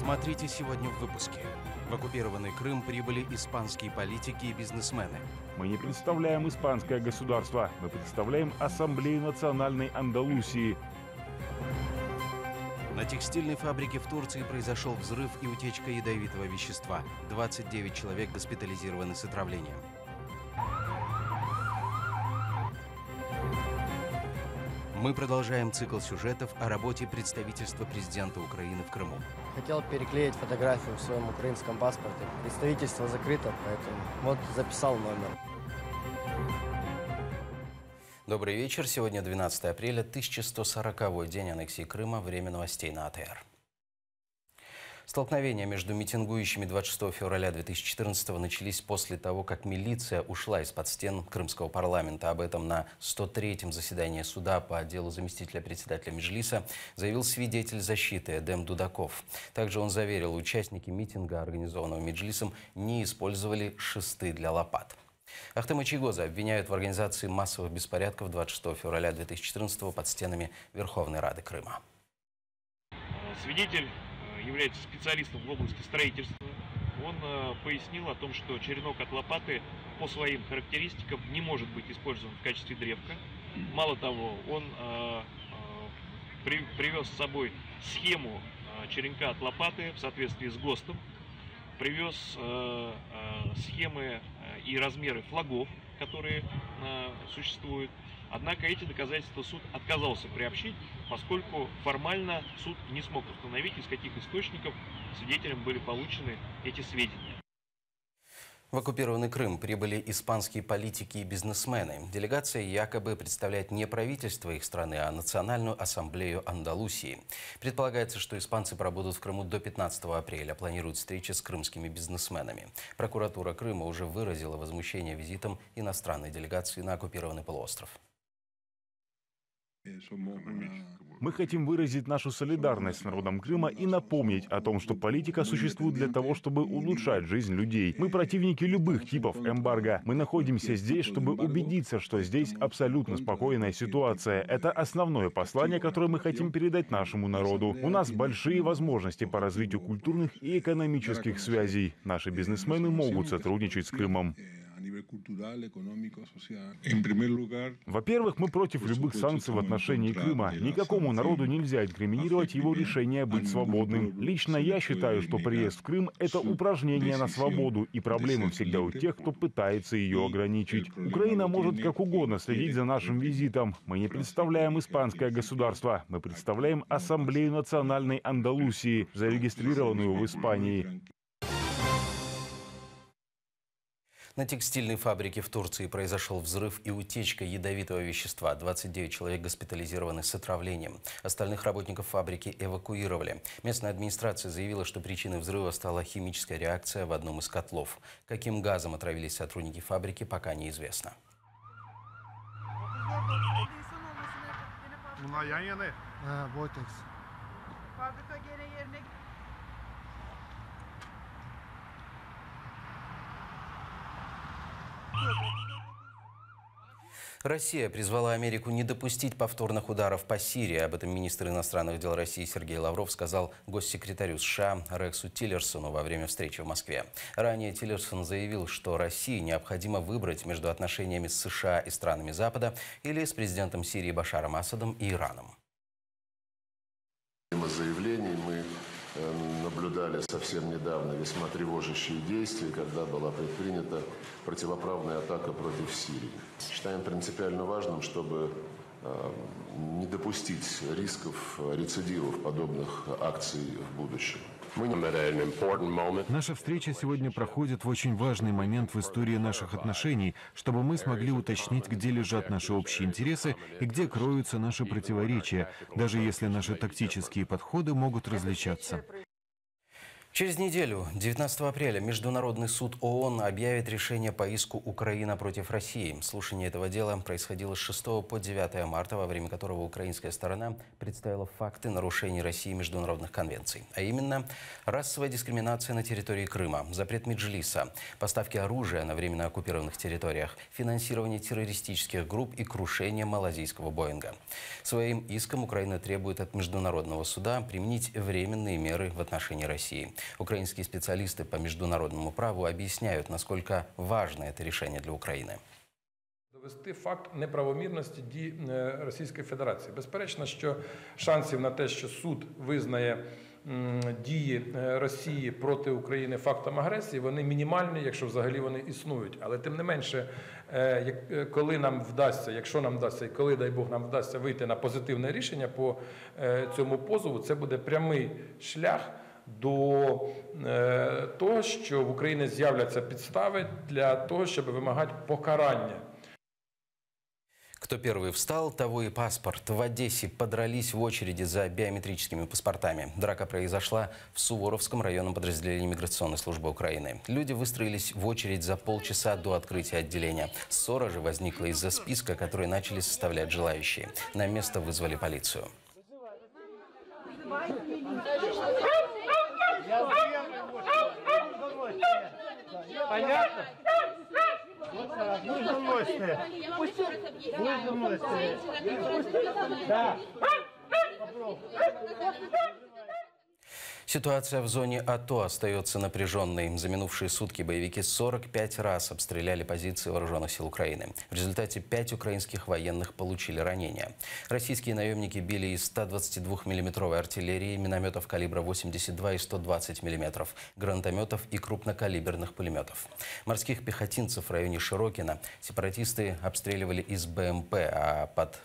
Смотрите сегодня в выпуске. В оккупированный Крым прибыли испанские политики и бизнесмены. Мы не представляем испанское государство, мы представляем Ассамблею национальной Андалусии. На текстильной фабрике в Турции произошел взрыв и утечка ядовитого вещества. 29 человек госпитализированы с отравлением. Мы продолжаем цикл сюжетов о работе представительства президента Украины в Крыму. Хотел переклеить фотографию в своем украинском паспорте. Представительство закрыто, поэтому вот записал номер. Добрый вечер. Сегодня 12 апреля, 1140-й день аннексии Крыма. Время новостей на АТР. Столкновения между митингующими 26 февраля 2014 начались после того, как милиция ушла из-под стен Крымского парламента. Об этом на 103-м заседании суда по делу заместителя председателя Меджлиса заявил свидетель защиты Эдем Дудаков. Также он заверил, участники митинга, организованного Меджлисом, не использовали шесты для лопат. Ахтема Чийгоза обвиняют в организации массовых беспорядков 26 февраля 2014 под стенами Верховной Рады Крыма. Свидетель является специалистом в области строительства. Он пояснил о том, что черенок от лопаты по своим характеристикам не может быть использован в качестве древка. Мало того, он привез с собой схему черенка от лопаты в соответствии с ГОСТом, привез схемы и размеры флагов, которые существуют. Однако эти доказательства суд отказался приобщить, поскольку формально суд не смог установить, из каких источников свидетелям были получены эти сведения. В оккупированный Крым прибыли испанские политики и бизнесмены. Делегация якобы представляет не правительство их страны, а Национальную ассамблею Андалусии. Предполагается, что испанцы пробудут в Крыму до 15 апреля. Планируют встречи с крымскими бизнесменами. Прокуратура Крыма уже выразила возмущение визитом иностранной делегации на оккупированный полуостров. Мы хотим выразить нашу солидарность с народом Крыма и напомнить о том, что политика существует для того, чтобы улучшать жизнь людей. Мы противники любых типов эмбарго. Мы находимся здесь, чтобы убедиться, что здесь абсолютно спокойная ситуация. Это основное послание, которое мы хотим передать нашему народу. У нас большие возможности по развитию культурных и экономических связей. Наши бизнесмены могут сотрудничать с Крымом. Во-первых, мы против любых санкций в отношении Крыма. Никакому народу нельзя инкриминировать его решение быть свободным. Лично я считаю, что приезд в Крым – это упражнение на свободу, и проблемы всегда у тех, кто пытается ее ограничить. Украина может как угодно следить за нашим визитом. Мы не представляем испанское государство. Мы представляем Ассамблею национальной Андалусии, зарегистрированную в Испании. На текстильной фабрике в Турции произошел взрыв и утечка ядовитого вещества. 29 человек госпитализированы с отравлением. Остальных работников фабрики эвакуировали. Местная администрация заявила, что причиной взрыва стала химическая реакция в одном из котлов. Каким газом отравились сотрудники фабрики, пока неизвестно. Россия призвала Америку не допустить повторных ударов по Сирии. Об этом министр иностранных дел России Сергей Лавров сказал госсекретарю США Рексу Тиллерсону во время встречи в Москве. Ранее Тиллерсон заявил, что России необходимо выбрать между отношениями с США и странами Запада или с президентом Сирии Башаром Асадом и Ираном. Заявлений мы наблюдали совсем недавно весьма тревожащие действия, когда была предпринята противоправная атака против Сирии. Считаем принципиально важным, чтобы не допустить рисков рецидивов подобных акций в будущем. Наша встреча сегодня проходит в очень важный момент в истории наших отношений, чтобы мы смогли уточнить, где лежат наши общие интересы и где кроются наши противоречия, даже если наши тактические подходы могут различаться. Через неделю, 19 апреля, Международный суд ООН объявит решение по иску Украины против России. Слушание этого дела происходило с 6 по 9 марта, во время которого украинская сторона представила факты нарушений России международных конвенций. А именно, расовая дискриминация на территории Крыма, запрет Меджлиса, поставки оружия на временно оккупированных территориях, финансирование террористических групп и крушение малазийского Боинга. Своим иском Украина требует от Международного суда применить временные меры в отношении России. Украинские специалисты по международному праву объясняют, насколько важно это решение для Украины. Довести факт неправомірності дій Російської Федерації. Безперечно, що шансів на те, що суд визнає дії Росії проти України фактом агресії, вони мінімальні, якщо взагалі вони існують. Але тим не менше, коли нам вдасться, якщо нам вдасться і коли, дай Бог, нам вдасться вийти на позитивне рішення по цьому позову, це буде прямий шлях до того, що в Україні з'являться підстави для того, щоб вимагати покарання. Кто первый встал, того и паспорт. В Одессе подрались в очереди за биометрическими паспортами. Драка произошла в Суворовском районном подразделении миграционной службы Украины. Люди выстроились в очередь за полчаса до открытия отделения. Ссора же возникла из-за списка, который начали составлять желающие. На место вызвали полицию. Понятно? Да. Ситуация в зоне АТО остается напряженной. За минувшие сутки боевики 45 раз обстреляли позиции вооруженных сил Украины. В результате 5 украинских военных получили ранения. Российские наемники били из 122 миллиметровой артиллерии, минометов калибра 82 и 120 миллиметров, гранатометов и крупнокалиберных пулеметов. Морских пехотинцев в районе Широкино сепаратисты обстреливали из БМП, а под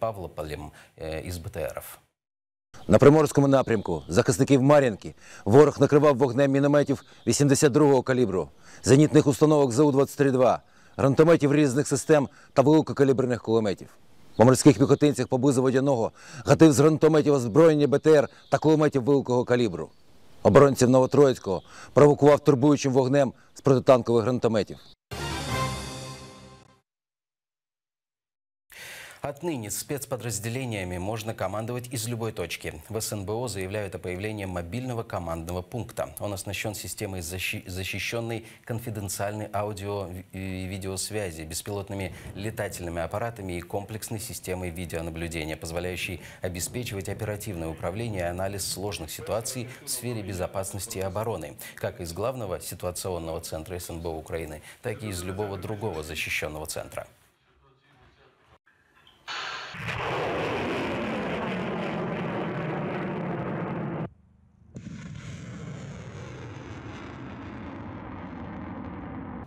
Павлополем из БТРов. На Приморському напрямку захисників Мар'їнки ворог накривав вогнем мінометів 82-го калібру, зенітних установок ЗУ-23-2, гранатометів різних систем та великокаліберних кулеметів. По морських піхотинцях поблизу Водяного гатив з гранатометів озброєння БТР та кулеметів великого калібру. Оборонців Новотроїцького провокував турбуючим вогнем з протитанкових гранатометів. Отныне спецподразделениями можно командовать из любой точки. В СНБО заявляют о появлении мобильного командного пункта. Он оснащен системой защищенной конфиденциальной аудио и видеосвязи, беспилотными летательными аппаратами и комплексной системой видеонаблюдения, позволяющей обеспечивать оперативное управление и анализ сложных ситуаций в сфере безопасности и обороны, как из главного ситуационного центра СНБО Украины, так и из любого другого защищенного центра.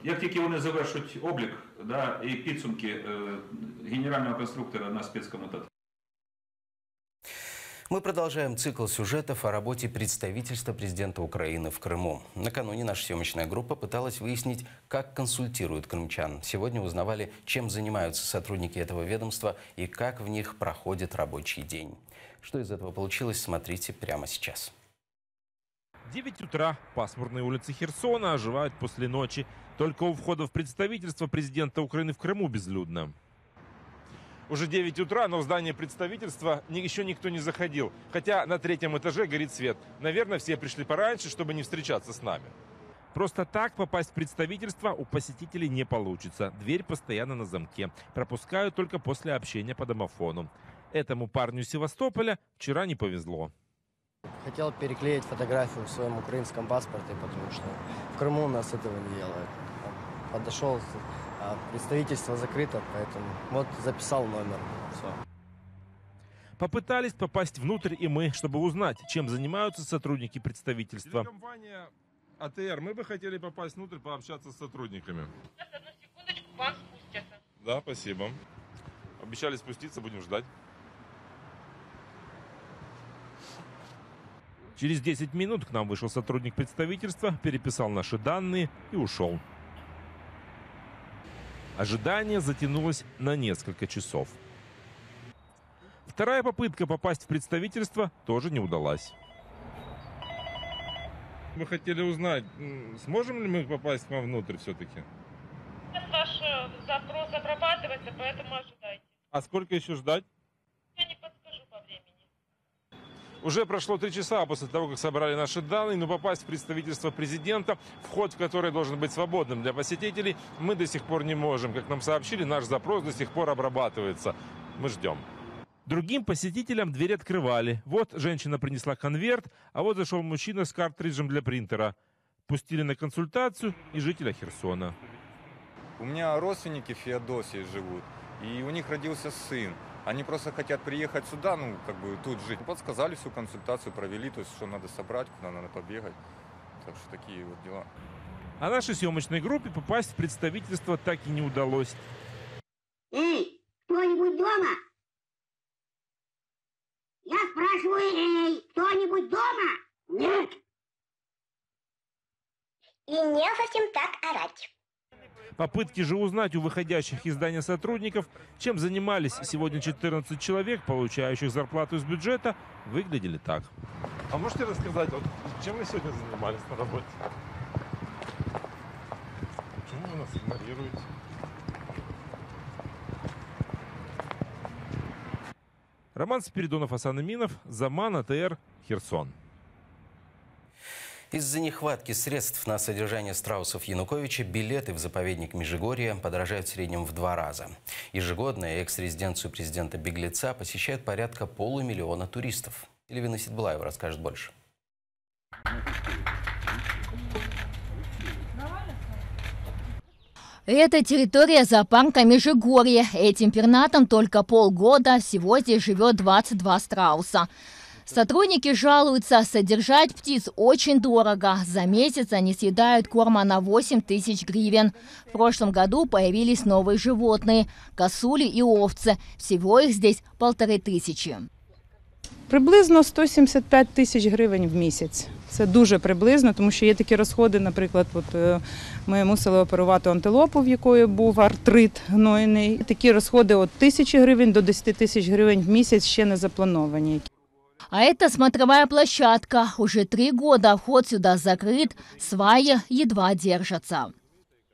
Як тільки вони завершать облік, і підсумки генерального конструктора на спецкоммутаторе. Мы продолжаем цикл сюжетов о работе представительства президента Украины в Крыму. Накануне наша съемочная группа пыталась выяснить, как консультируют крымчан. Сегодня узнавали, чем занимаются сотрудники этого ведомства и как в них проходит рабочий день. Что из этого получилось, смотрите прямо сейчас. 9 утра. Пасмурные улицы Херсона оживают после ночи. Только у входа в представительство президента Украины в Крыму безлюдно. Уже 9 утра, но в здание представительства еще никто не заходил. Хотя на 3-м этаже горит свет. Наверное, все пришли пораньше, чтобы не встречаться с нами. Просто так попасть в представительство у посетителей не получится. Дверь постоянно на замке. Пропускают только после общения по домофону. Этому парню из Севастополя вчера не повезло. Хотел переклеить фотографию в своем украинском паспорте, потому что в Крыму у нас этого не делают. Подошел, а представительство закрыто, поэтому вот записал номер. Все. Попытались попасть внутрь и мы, чтобы узнать, чем занимаются сотрудники представительства. Телекомпания АТР. Мы бы хотели попасть внутрь, пообщаться с сотрудниками. Сейчас, одну секундочку, вас спустятся. Да, спасибо. Обещали спуститься, будем ждать. Через 10 минут к нам вышел сотрудник представительства, переписал наши данные и ушел. Ожидание затянулось на несколько часов. Вторая попытка попасть в представительство тоже не удалась. Мы хотели узнать, сможем ли мы попасть к вам внутрь все-таки? Ваш запрос обрабатывается, поэтому ожидайте. А сколько еще ждать? Я не подскажу по времени. Уже прошло 3 часа после того, как собрали наши данные, но попасть в представительство президента, вход в которое должен быть свободным для посетителей, мы до сих пор не можем. Как нам сообщили, наш запрос до сих пор обрабатывается. Мы ждем. Другим посетителям дверь открывали. Вот женщина принесла конверт, а вот зашел мужчина с картриджем для принтера. Пустили на консультацию и жителя Херсона. У меня родственники в Феодосии живут, и у них родился сын. Они просто хотят приехать сюда, ну, как бы тут жить. Подсказали всю консультацию, провели, то есть, что надо собрать, куда надо побегать. Так что такие вот дела. А нашей съемочной группе попасть в представительство так и не удалось. Эй, кто-нибудь дома? Я спрашиваю, эй, кто-нибудь дома? Нет. И не совсем так орать. Попытки же узнать у выходящих из здания сотрудников, чем занимались сегодня 14 человек, получающих зарплату из бюджета, выглядели так. А можете рассказать, вот, чем вы сегодня занимались на работе? Почему вы нас игнорируете? Роман Спиридонов, Асан Аминов, Заман, АТР, Херсон. Из-за нехватки средств на содержание страусов Януковича билеты в заповедник Межигорье подорожают в среднем в 2 раза. Ежегодно экс-резиденцию президента Беглеца посещает порядка 500 000 туристов. Эльвина Сидбулаева расскажет больше. Это территория зоопарка Межигорье. Этим пернатам только полгода, всего здесь живет 22 страуса. Сотрудники жалуются, содержать птиц очень дорого. За месяц они съедают корма на 8000 гривен. В прошлом году появились новые животные – косули и овцы. Всего их здесь 1500. Приблизно 175 тисяч гривень в місяць. Це дуже приблизно, тому що є такі розходи, наприклад, ми мусили оперувати антилопу, в якої був артрит гнойний. Такі розходи від 1000 гривень до 10 тисяч гривень в місяць ще не заплановані. А это смотровая площадка. Уже 3 года вход сюда закрыт, сваи едва держатся.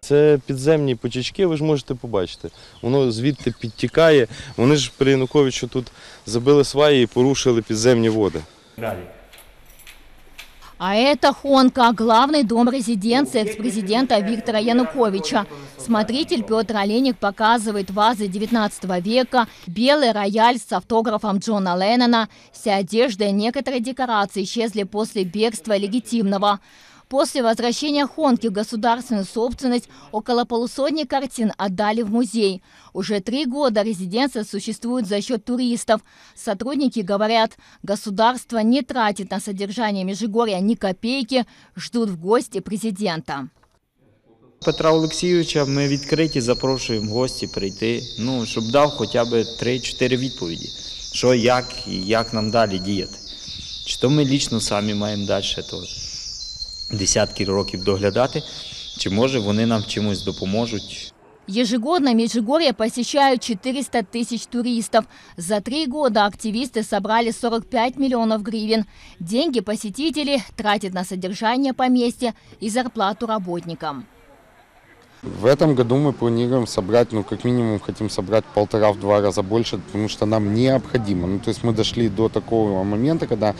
Це підземні потічки, ви ж можете побачити. Воно звідти підтікає. Вони ж при Януковичу тут забили сваї і порушили підземні води. А это Хонка, главный дом резиденции экс-президента Виктора Януковича. Смотритель Петр Олейник показывает вазы 19 века, белый рояль с автографом Джона Леннона. Вся одежда и некоторые декорации исчезли после бегства легитимного. После возвращения Хонки в государственную собственность около полусотни картин отдали в музей. Уже 3 года резиденция существует за счет туристов. Сотрудники говорят, государство не тратит на содержание Межигорья ни копейки, ждут в гости президента. Петра Олексійовича ми відкриті, запрошуємо гості прийти, щоб дав хоча б 3-4 відповіді, що, як нам далі діяти. Чи то ми лічно самі маємо далі то десятки років доглядати, чи може вони нам чимось допоможуть. Ежегодно Межигорье посещают 400 тысяч туристов. За 3 года активисты собрали 45 миллионов гривен. Деньги посетители тратят на содержание поместья и зарплату работникам. В этом году мы планируем собрать, как минимум хотим собрать 1,5-2 раза больше, потому что нам необходимо. То есть мы дошли до такого момента, когда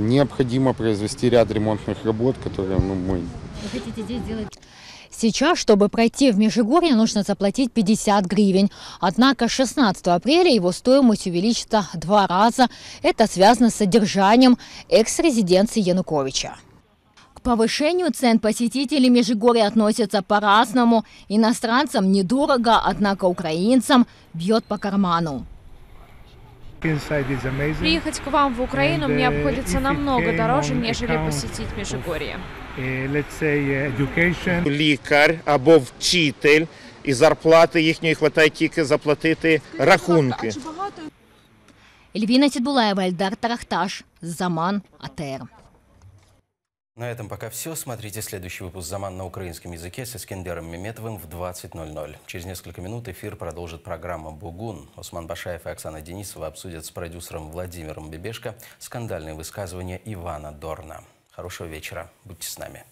необходимо произвести ряд ремонтных работ, которые мы... Вы хотите здесь сделать? Сейчас, чтобы пройти в Межигорье, нужно заплатить 50 гривен. Однако 16 апреля его стоимость увеличится 2 раза. Это связано с содержанием экс-резиденции Януковича. К повышению цен посетители Межигорья относятся по-разному. Иностранцам недорого, однако украинцам бьет по карману. Приехать к вам в Украину мне обходится намного дороже, нежели посетить Межигорье. Лікар або вчитель, і зарплати їхньої хватає тільки заплатити рахунки. Эльвина Сидбулаева, Эльдар Тарахташ, Заман, АТР. На этом пока все. Смотрите следующий выпуск «Заман» на украинском языке с Искендером Меметовым в 20:00. Через несколько минут эфир продолжит программа «Бугун». Осман Башаев и Оксана Денисова обсудят с продюсером Владимиром Бебешко скандальные высказывания Ивана Дорна. Хорошего вечера. Будьте с нами.